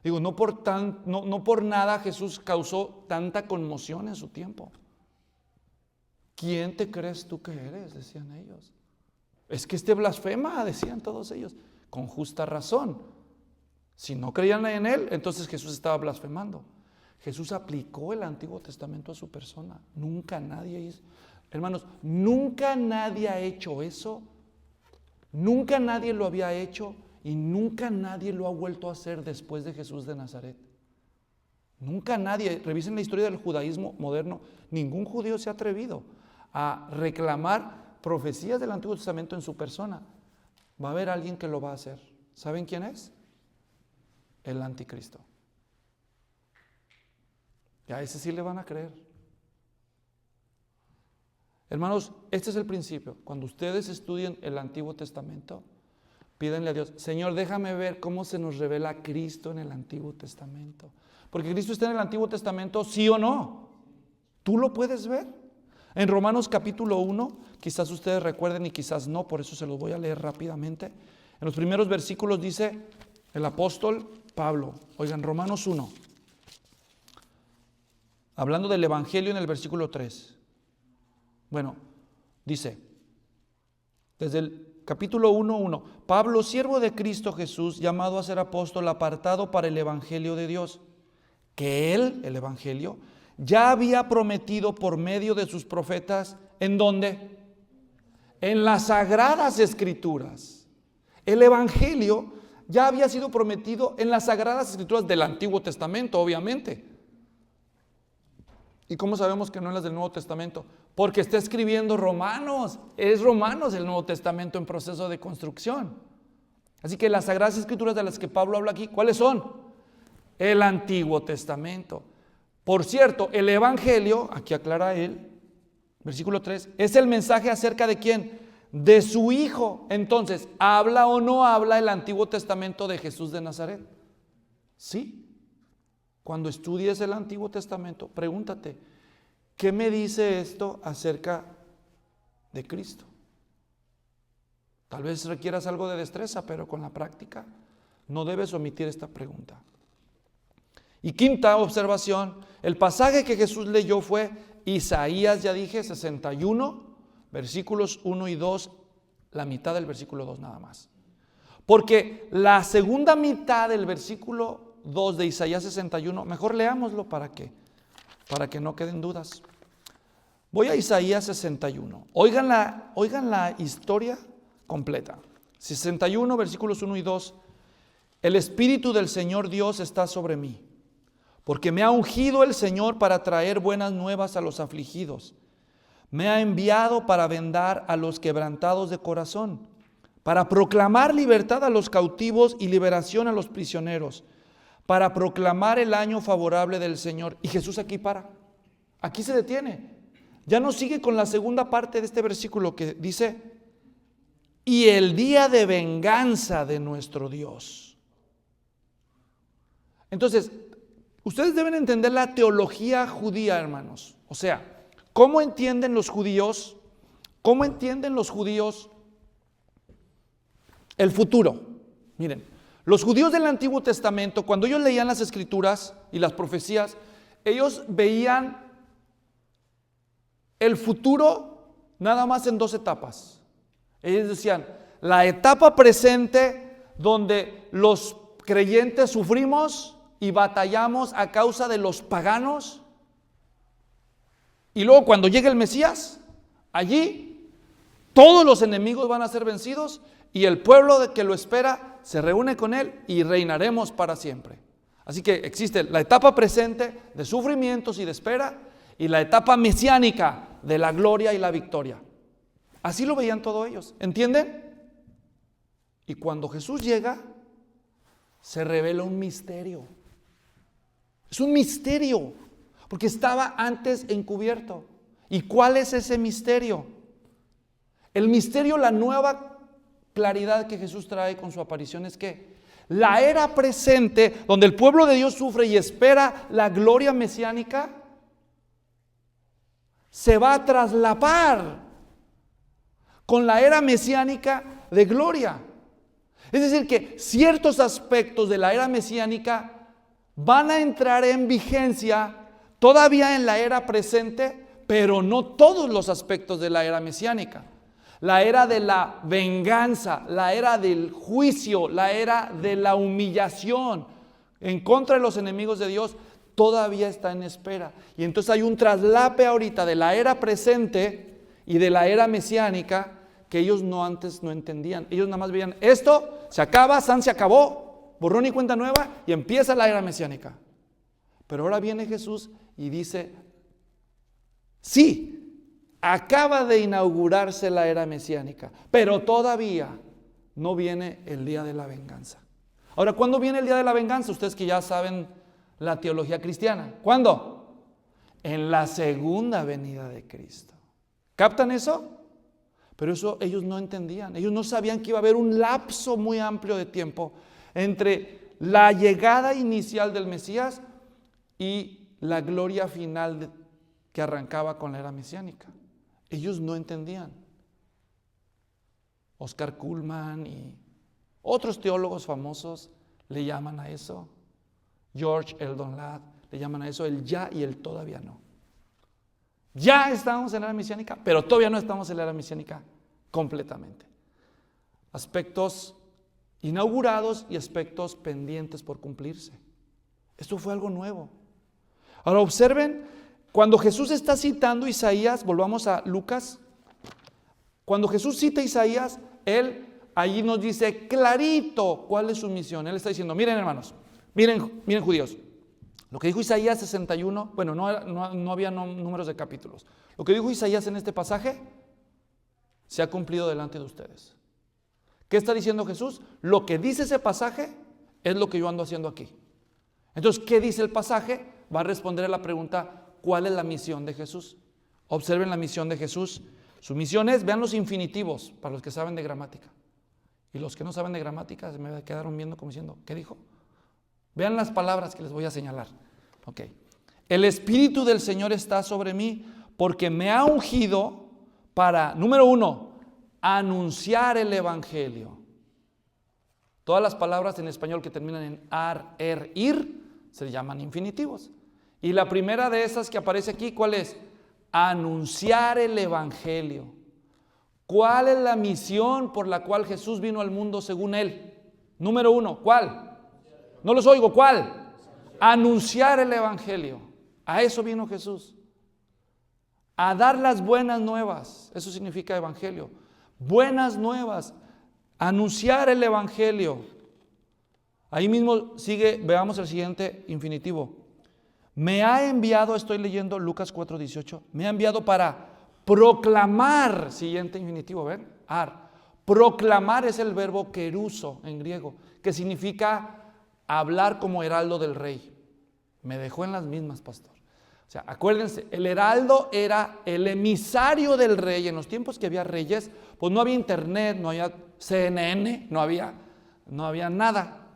Digo, no por nada Jesús causó tanta conmoción en su tiempo. ¿Quién te crees tú que eres?, decían ellos. Es que blasfema, decían todos ellos, con justa razón. Si no creían en él, entonces Jesús estaba blasfemando. Jesús aplicó el Antiguo Testamento a su persona. Nunca nadie hizo. Hermanos, nunca nadie ha hecho eso. Nunca nadie lo había hecho y nunca nadie lo ha vuelto a hacer después de Jesús de Nazaret. Nunca nadie, revisen la historia del judaísmo moderno, ningún judío se ha atrevido a reclamar profecías del Antiguo Testamento en su persona. Va a haber alguien que lo va a hacer. ¿Saben quién es? El anticristo. Y a ese sí le van a creer. Hermanos, este es el principio. Cuando ustedes estudien el Antiguo Testamento, pídanle a Dios, Señor, déjame ver cómo se nos revela Cristo en el Antiguo Testamento. Porque Cristo está en el Antiguo Testamento, ¿sí o no? ¿Tú lo puedes ver? En Romanos capítulo 1, quizás ustedes recuerden y quizás no, por eso se los voy a leer rápidamente. En los primeros versículos dice el apóstol Pablo, oigan, Romanos 1, hablando del Evangelio en el versículo 3. Bueno, dice, desde el capítulo 1:1, Pablo, siervo de Cristo Jesús, llamado a ser apóstol, apartado para el Evangelio de Dios, que él, el Evangelio, ya había prometido por medio de sus profetas, ¿en dónde? En las Sagradas Escrituras. El Evangelio ya había sido prometido en las Sagradas Escrituras del Antiguo Testamento, obviamente. ¿Y cómo sabemos que no en las del Nuevo Testamento? Porque está escribiendo Romanos. Es Romanos el Nuevo Testamento en proceso de construcción. Así que las Sagradas Escrituras de las que Pablo habla aquí, ¿cuáles son? El Antiguo Testamento. Por cierto, el Evangelio, aquí aclara él, versículo 3, es el mensaje acerca de ¿quién? De su Hijo. Entonces, ¿habla o no habla el Antiguo Testamento de Jesús de Nazaret? Sí. Cuando estudies el Antiguo Testamento, pregúntate, ¿qué me dice esto acerca de Cristo? Tal vez requieras algo de destreza, pero con la práctica no debes omitir esta pregunta. Y quinta observación, el pasaje que Jesús leyó fue Isaías, ya dije, 61, versículos 1 y 2, la mitad del versículo 2 nada más. Porque la segunda mitad del versículo 2 de Isaías 61, mejor leámoslo para que no queden dudas. Voy a Isaías 61. Oigan la historia completa. 61, versículos 1 y 2. El Espíritu del Señor Dios está sobre mí, porque me ha ungido el Señor para traer buenas nuevas a los afligidos. Me ha enviado para vendar a los quebrantados de corazón, para proclamar libertad a los cautivos y liberación a los prisioneros, para proclamar el año favorable del Señor. Y Jesús aquí se detiene. Ya no sigue con la segunda parte de este versículo que dice, y el día de venganza de nuestro Dios. Entonces, ustedes deben entender la teología judía, hermanos. O sea, ¿cómo entienden los judíos el futuro. Miren, los judíos del Antiguo Testamento, cuando ellos leían las Escrituras y las profecías, ellos veían el futuro nada más en dos etapas. Ellos decían, la etapa presente donde los creyentes sufrimos y batallamos a causa de los paganos, y luego cuando llegue el Mesías, allí todos los enemigos van a ser vencidos y el pueblo que lo espera se reúne con él y reinaremos para siempre. Así que existe la etapa presente de sufrimientos y de espera y la etapa mesiánica de la gloria y la victoria. Así lo veían todos ellos, ¿entienden? Y cuando Jesús llega, se revela un misterio. Es un misterio, porque estaba antes encubierto. ¿Y cuál es ese misterio? El misterio, la nueva claridad que Jesús trae con su aparición es que la era presente, donde el pueblo de Dios sufre y espera la gloria mesiánica, se va a traslapar con la era mesiánica de gloria. Es decir, que ciertos aspectos de la era mesiánica van a entrar en vigencia todavía en la era presente, pero no todos los aspectos de la era mesiánica. La era de la venganza, la era del juicio, la era de la humillación en contra de los enemigos de Dios, todavía está en espera. Y entonces hay un traslape ahorita de la era presente y de la era mesiánica que ellos antes no entendían. Ellos nada más veían, esto se acaba, se acabó, borrón y cuenta nueva, y empieza la era mesiánica. Pero ahora viene Jesús y dice, sí, acaba de inaugurarse la era mesiánica, pero todavía no viene el día de la venganza. Ahora, ¿cuándo viene el día de la venganza? Ustedes que ya saben la teología cristiana. ¿Cuándo? En la segunda venida de Cristo. ¿Captan eso? Pero eso ellos no entendían. Ellos no sabían que iba a haber un lapso muy amplio de tiempo entre la llegada inicial del Mesías y la gloria final que arrancaba con la era mesiánica. Ellos no entendían. Oscar Cullmann y otros teólogos famosos le llaman a eso. George Eldon Ladd le llaman a eso el ya y el todavía no. Ya estamos en la era mesiánica, pero todavía no estamos en la era mesiánica completamente. Aspectos inaugurados y aspectos pendientes por cumplirse. Esto fue algo nuevo. Ahora observen, cuando Jesús está citando Isaías, volvamos a Lucas, cuando Jesús cita Isaías, Él allí nos dice clarito cuál es su misión. Él está diciendo, miren hermanos, miren judíos, lo que dijo Isaías 61, bueno, no había números de capítulos. Lo que dijo Isaías en este pasaje se ha cumplido delante de ustedes. ¿Qué está diciendo Jesús? Lo que dice ese pasaje es lo que yo ando haciendo aquí. Entonces, ¿qué dice el pasaje? Va a responder a la pregunta, ¿cuál es la misión de Jesús? Observen la misión de Jesús. Su misión es, vean los infinitivos, para los que saben de gramática. Y los que no saben de gramática se me quedaron viendo como diciendo, ¿qué dijo? Vean las palabras que les voy a señalar. Ok. El Espíritu del Señor está sobre mí porque me ha ungido para, número 1, anunciar el Evangelio. Todas las palabras en español que terminan en ar, er, ir, se llaman infinitivos. Y la primera de esas que aparece aquí, ¿cuál es? Anunciar el Evangelio. ¿Cuál es la misión por la cual Jesús vino al mundo según él? Número 1, ¿cuál? No los oigo, ¿cuál? Anunciar el Evangelio. A eso vino Jesús. A dar las buenas nuevas. Eso significa Evangelio. Buenas nuevas. Anunciar el Evangelio. Ahí mismo sigue, veamos el siguiente infinitivo. Me ha enviado, estoy leyendo Lucas 4:18, me ha enviado para proclamar, siguiente infinitivo, ¿ven? Proclamar es el verbo keruso en griego, que significa hablar como heraldo del rey. Me dejó en las mismas, pastor. O sea, acuérdense, el heraldo era el emisario del rey. En los tiempos que había reyes, pues no había internet, no había CNN, no había nada.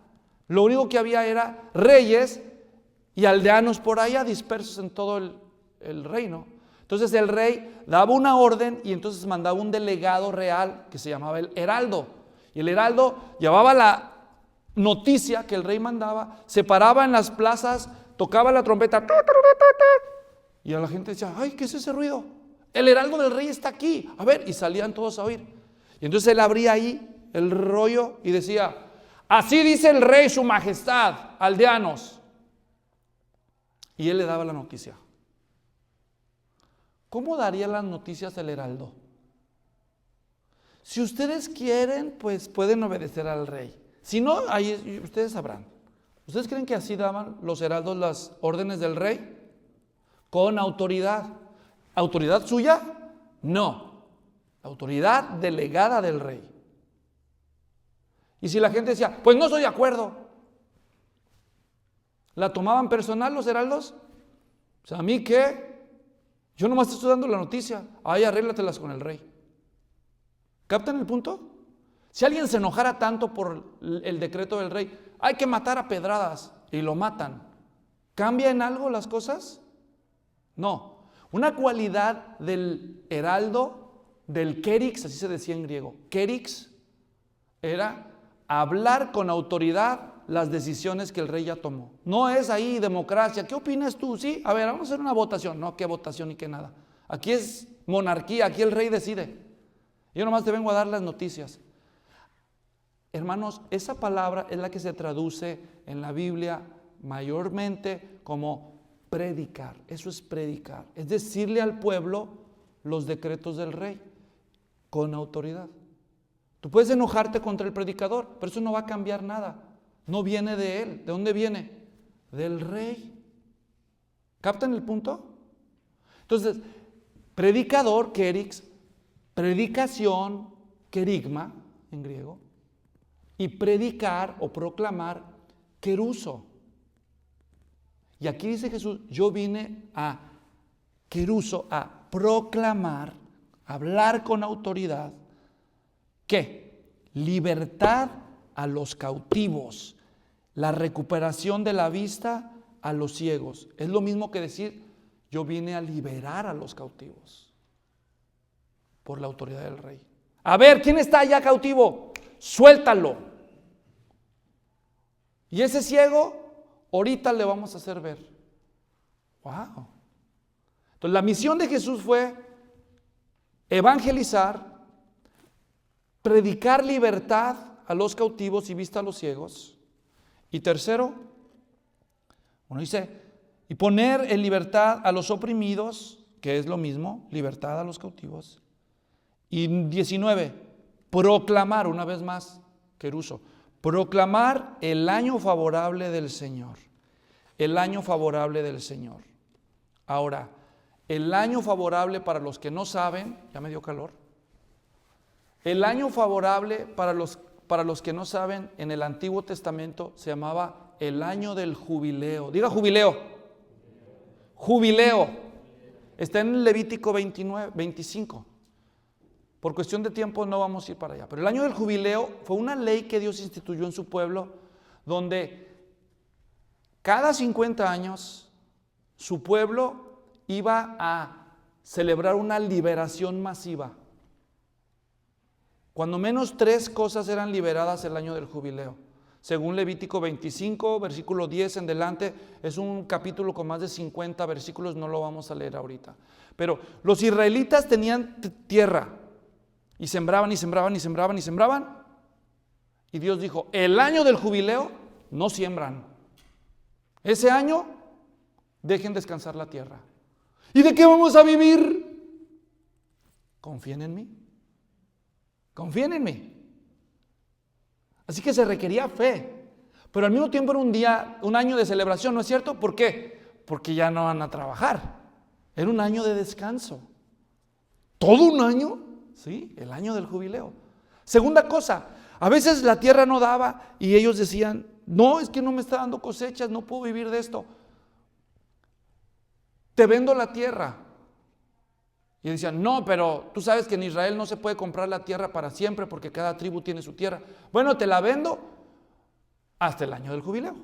Lo único que había era reyes y aldeanos por allá dispersos en todo el reino. Entonces el rey daba una orden y entonces mandaba un delegado real que se llamaba el heraldo. Y el heraldo llevaba la noticia que el rey mandaba, se paraba en las plazas, tocaba la trompeta, y a la gente decía, ay, ¿qué es ese ruido? El heraldo del rey está aquí, a ver, y salían todos a oír. Y entonces él abría ahí el rollo y decía, así dice el rey, su majestad, aldeanos. Y él le daba la noticia. ¿Cómo daría las noticias el heraldo? Si ustedes quieren, pues pueden obedecer al rey. Si no, ahí ustedes sabrán. ¿Ustedes creen que así daban los heraldos las órdenes del rey? Con autoridad. ¿Autoridad suya? No. Autoridad delegada del rey. Y si la gente decía, pues no estoy de acuerdo, ¿la tomaban personal los heraldos? O sea, ¿a mí qué? Yo nomás te estoy dando la noticia. Ay, arréglatelas con el rey. ¿Captan el punto? Si alguien se enojara tanto por el decreto del rey, hay que matar a pedradas, y lo matan. ¿Cambia en algo las cosas? No. Una cualidad del heraldo, del kerix, así se decía en griego, kerix, era hablar con autoridad las decisiones que el rey ya tomó. No es ahí democracia. ¿Qué opinas tú? Sí, a ver, vamos a hacer una votación. No, qué votación y qué nada. Aquí es monarquía, aquí el rey decide. Yo nomás te vengo a dar las noticias. Hermanos, esa palabra es la que se traduce en la Biblia mayormente como predicar. Eso es predicar. Es decirle al pueblo los decretos del rey con autoridad. Tú puedes enojarte contra el predicador, pero eso no va a cambiar nada. No viene de él. ¿De dónde viene? Del rey. ¿Captan el punto? Entonces, predicador, kerix, predicación, kerigma en griego, y predicar o proclamar, keruso. Y aquí dice Jesús, yo vine a keruso, a proclamar, hablar con autoridad, ¿qué? Libertad a los cautivos, la recuperación de la vista a los ciegos. Es lo mismo que decir, yo vine a liberar a los cautivos por la autoridad del rey. A ver, ¿quién está allá cautivo? Suéltalo. Y ese ciego, ahorita le vamos a hacer ver. Wow. Entonces la misión de Jesús fue evangelizar, predicar libertad a los cautivos y vista a los ciegos. Y tercero, uno dice, y poner en libertad a los oprimidos, que es lo mismo, libertad a los cautivos. Y 19, proclamar, una vez más, keruso, proclamar el año favorable del Señor. El año favorable del Señor. Ahora, el año favorable para los que no saben, ya me dio calor. El año favorable para los que no saben, en el Antiguo Testamento se llamaba el año del jubileo. Diga jubileo. Jubileo. Está en Levítico 25. Por cuestión de tiempo no vamos a ir para allá. Pero el año del jubileo fue una ley que Dios instituyó en su pueblo, donde cada 50 años su pueblo iba a celebrar una liberación masiva. Cuando menos 3 cosas eran liberadas el año del jubileo. Según Levítico 25, versículo 10 en delante, es un capítulo con más de 50 versículos, no lo vamos a leer ahorita. Pero los israelitas tenían tierra. Y sembraban y sembraban y sembraban y sembraban. Y Dios dijo, el año del jubileo no siembran. Ese año dejen descansar la tierra. ¿Y de qué vamos a vivir? Confíen en mí. Confíen en mí. Así que se requería fe. Pero al mismo tiempo era un año de celebración, ¿no es cierto? ¿Por qué? Porque ya no van a trabajar. Era un año de descanso. ¿Todo un año? Sí, el año del jubileo. Segunda cosa, a veces la tierra no daba y ellos decían, no, es que no me está dando cosechas, no puedo vivir de esto. Te vendo la tierra. Y decían, no, pero tú sabes que en Israel no se puede comprar la tierra para siempre porque cada tribu tiene su tierra. Bueno, te la vendo hasta el año del jubileo.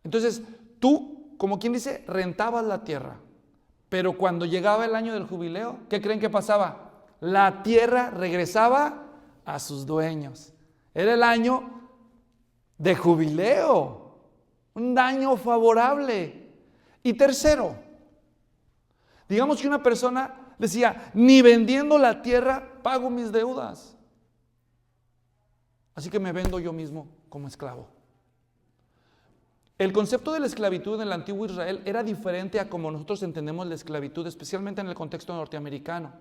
Entonces, tú, como quien dice, rentabas la tierra. Pero cuando llegaba el año del jubileo, ¿qué creen que pasaba? La tierra regresaba a sus dueños. Era el año de jubileo, un año favorable. Y tercero, digamos que una persona decía, ni vendiendo la tierra pago mis deudas. Así que me vendo yo mismo como esclavo. El concepto de la esclavitud en el antiguo Israel era diferente a como nosotros entendemos la esclavitud, especialmente en el contexto norteamericano.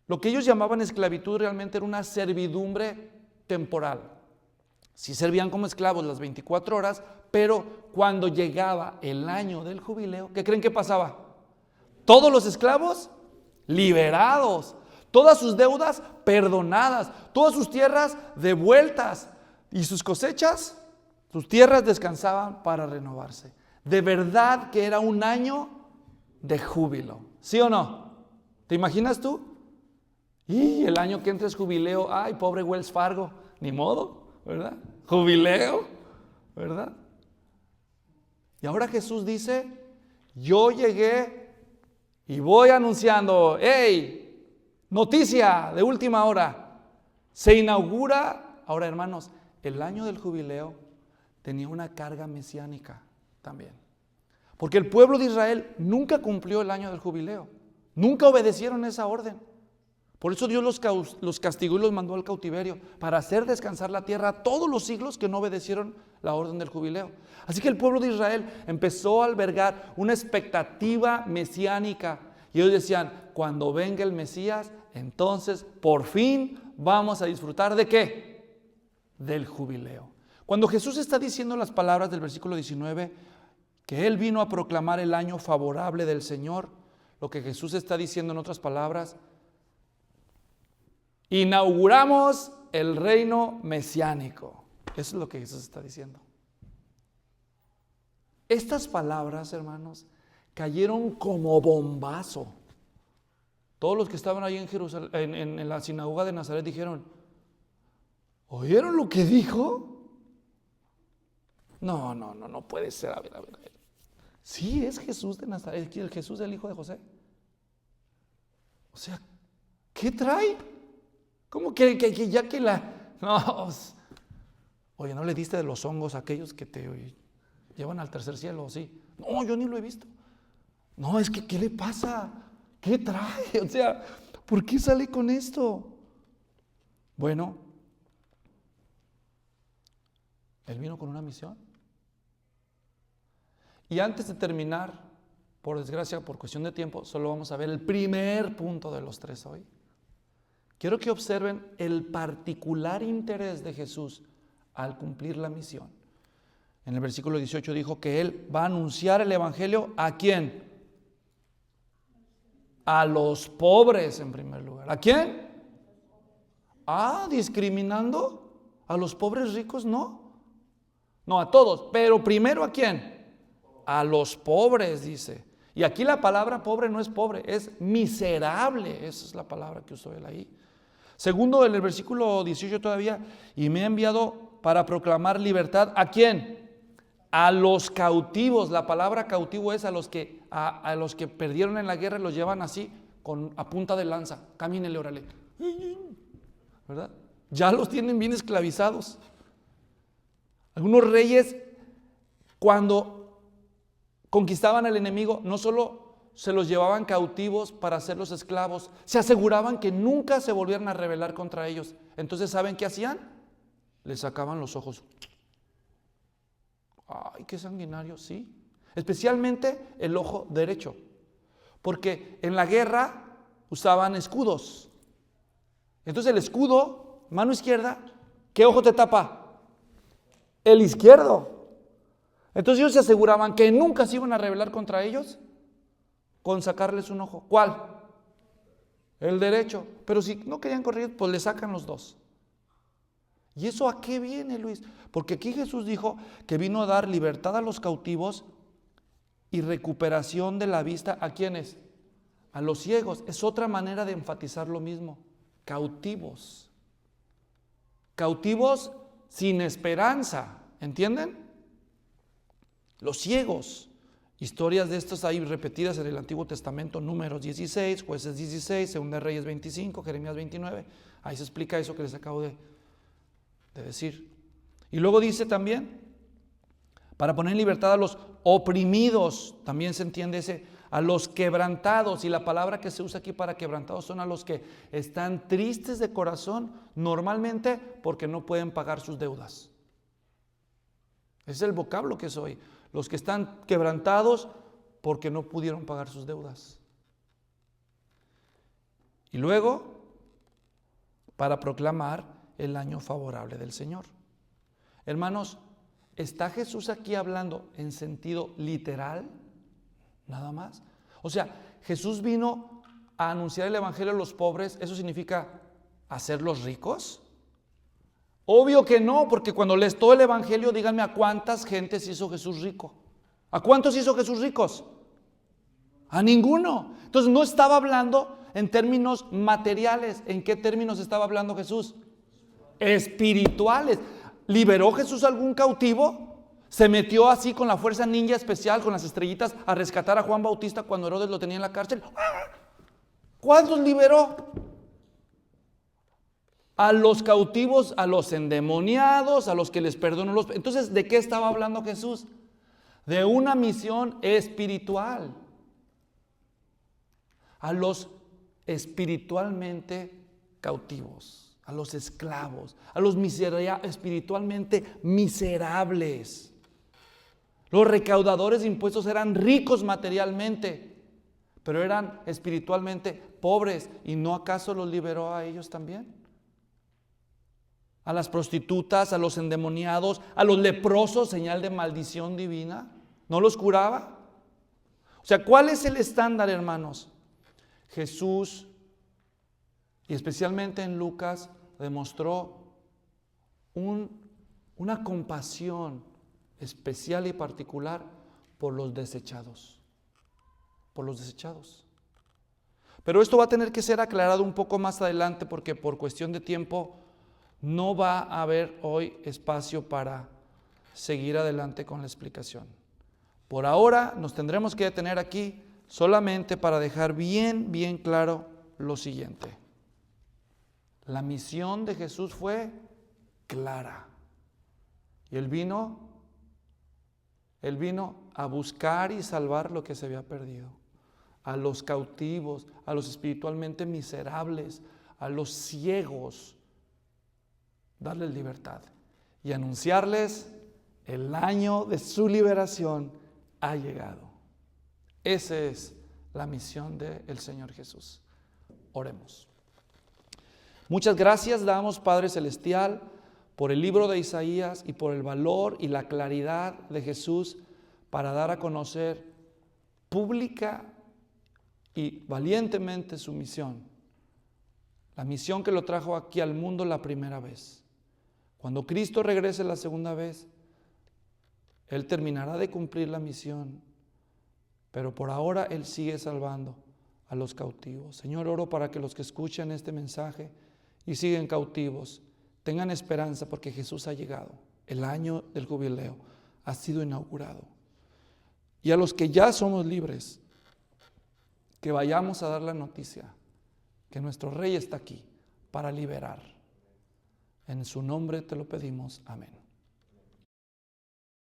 Lo que ellos llamaban esclavitud realmente era una servidumbre temporal. Sí servían como esclavos las 24 horas, pero cuando llegaba el año del jubileo, ¿qué creen que pasaba? Todos los esclavos liberados, todas sus deudas perdonadas, todas sus tierras devueltas y sus cosechas, sus tierras descansaban para renovarse. De verdad que era un año de júbilo, ¿sí o no? ¿Te imaginas tú? Y el año que entra es jubileo, ay, pobre Wells Fargo, ni modo, ¿verdad? Jubileo, ¿verdad? Y ahora Jesús dice, yo llegué y voy anunciando, hey, noticia de última hora, se inaugura, ahora hermanos, el año del jubileo tenía una carga mesiánica también. Porque el pueblo de Israel nunca cumplió el año del jubileo, nunca obedecieron esa orden. Por eso Dios los castigó y los mandó al cautiverio, para hacer descansar la tierra todos los siglos que no obedecieron la orden del jubileo. Así que el pueblo de Israel empezó a albergar una expectativa mesiánica. Y ellos decían, cuando venga el Mesías, entonces por fin vamos a disfrutar ¿de qué? Del jubileo. Cuando Jesús está diciendo las palabras del versículo 19, que Él vino a proclamar el año favorable del Señor, lo que Jesús está diciendo en otras palabras, inauguramos el reino mesiánico. Eso es lo que Jesús está diciendo. Estas palabras, hermanos, cayeron como bombazo. Todos los que estaban ahí en Jerusalén, en la sinagoga de Nazaret, dijeron, ¿oyeron lo que dijo? No puede ser. A ver. Sí, es Jesús de Nazaret, el Jesús del hijo de José. O sea, ¿qué trae? ¿Cómo que ya que la... No, oye, ¿no le diste de los hongos a aquellos que te llevan al tercer cielo? Sí. No, yo ni lo he visto. No, es que ¿qué le pasa? ¿Qué trae? O sea, ¿por qué sale con esto? Bueno, Él vino con una misión. Y antes de terminar, por desgracia, por cuestión de tiempo, solo vamos a ver el primer punto de los 3 hoy. Quiero que observen el particular interés de Jesús al cumplir la misión. En el versículo 18 dijo que Él va a anunciar el evangelio ¿a quién? A los pobres en primer lugar. ¿A quién? Discriminando a los pobres ricos, no. No, a todos, pero primero ¿a quién? A los pobres, dice. Y aquí la palabra pobre no es pobre, es miserable. Esa es la palabra que usó él ahí. Segundo, en el versículo 18 todavía, y me ha enviado para proclamar libertad. ¿A quién? A los cautivos. La palabra cautivo es a los que perdieron en la guerra y los llevan así, a punta de lanza. Camínele, órale. ¿Verdad? Ya los tienen bien esclavizados. Algunos reyes, cuando conquistaban al enemigo, no solo se los llevaban cautivos para hacerlos esclavos, se aseguraban que nunca se volvieran a rebelar contra ellos. Entonces, ¿saben qué hacían? Les sacaban los ojos. Ay, qué sanguinario, sí. Especialmente el ojo derecho, porque en la guerra usaban escudos. Entonces el escudo, mano izquierda, ¿qué ojo te tapa? El izquierdo. Entonces ellos se aseguraban que nunca se iban a rebelar contra ellos con sacarles un ojo. ¿Cuál? El derecho. Pero si no querían corregir, pues le sacan los dos. ¿Y eso a qué viene, Luis? Porque aquí Jesús dijo que vino a dar libertad a los cautivos y recuperación de la vista. ¿A quiénes? A los ciegos. Es otra manera de enfatizar lo mismo. Cautivos. Cautivos sin esperanza. ¿Entienden? Los ciegos. Historias de estas hay repetidas en el Antiguo Testamento, Números 16, Jueces 16, Segunda de Reyes 25, Jeremías 29. Ahí se explica eso que les acabo de decir. Y luego dice también, para poner en libertad a los oprimidos, también se entiende ese, a los quebrantados, y la palabra que se usa aquí para quebrantados son a los que están tristes de corazón, normalmente porque no pueden pagar sus deudas. Ese es el vocablo que es hoy. Los que están quebrantados porque no pudieron pagar sus deudas. Y luego, para proclamar el año favorable del Señor. Hermanos, ¿está Jesús aquí hablando en sentido literal? Nada más. O sea, Jesús vino a anunciar el evangelio a los pobres. ¿Eso significa hacerlos ricos? Obvio que no, porque cuando lees todo el evangelio, díganme a cuántas gentes hizo Jesús rico. ¿A cuántos hizo Jesús ricos? A ninguno. Entonces no estaba hablando en términos materiales. ¿En qué términos estaba hablando Jesús? Espirituales. ¿Liberó Jesús algún cautivo? ¿Se metió así con la fuerza ninja especial, con las estrellitas, a rescatar a Juan Bautista cuando Herodes lo tenía en la cárcel? ¿Cuántos liberó? A los cautivos, a los endemoniados, a los que les perdonó los... Entonces, ¿de qué estaba hablando Jesús? De una misión espiritual. A los espiritualmente cautivos, a los esclavos, a los espiritualmente miserables. Los recaudadores de impuestos eran ricos materialmente, pero eran espiritualmente pobres. ¿Y no acaso los liberó a ellos también? A las prostitutas, a los endemoniados, a los leprosos, señal de maldición divina. ¿No los curaba? O sea, ¿cuál es el estándar, hermanos? Jesús, y especialmente en Lucas, demostró una compasión especial y particular por los desechados. Por los desechados. Pero esto va a tener que ser aclarado un poco más adelante, porque por cuestión de tiempo no va a haber hoy espacio para seguir adelante con la explicación. Por ahora nos tendremos que detener aquí solamente para dejar bien claro lo siguiente. La misión de Jesús fue clara. Y Él vino a buscar y salvar lo que se había perdido. A los cautivos, a los espiritualmente miserables, a los ciegos, darles libertad y anunciarles el año de su liberación ha llegado. Esa es la misión del Señor Jesús. Oremos. Muchas gracias damos, Padre Celestial, por el libro de Isaías y por el valor y la claridad de Jesús para dar a conocer pública y valientemente su misión. La misión que lo trajo aquí al mundo la primera vez. Cuando Cristo regrese la segunda vez, Él terminará de cumplir la misión, pero por ahora Él sigue salvando a los cautivos. Señor, oro para que los que escuchen este mensaje y siguen cautivos tengan esperanza, porque Jesús ha llegado. El año del jubileo ha sido inaugurado. Y a los que ya somos libres, que vayamos a dar la noticia que nuestro Rey está aquí para liberar. En su nombre te lo pedimos. Amén.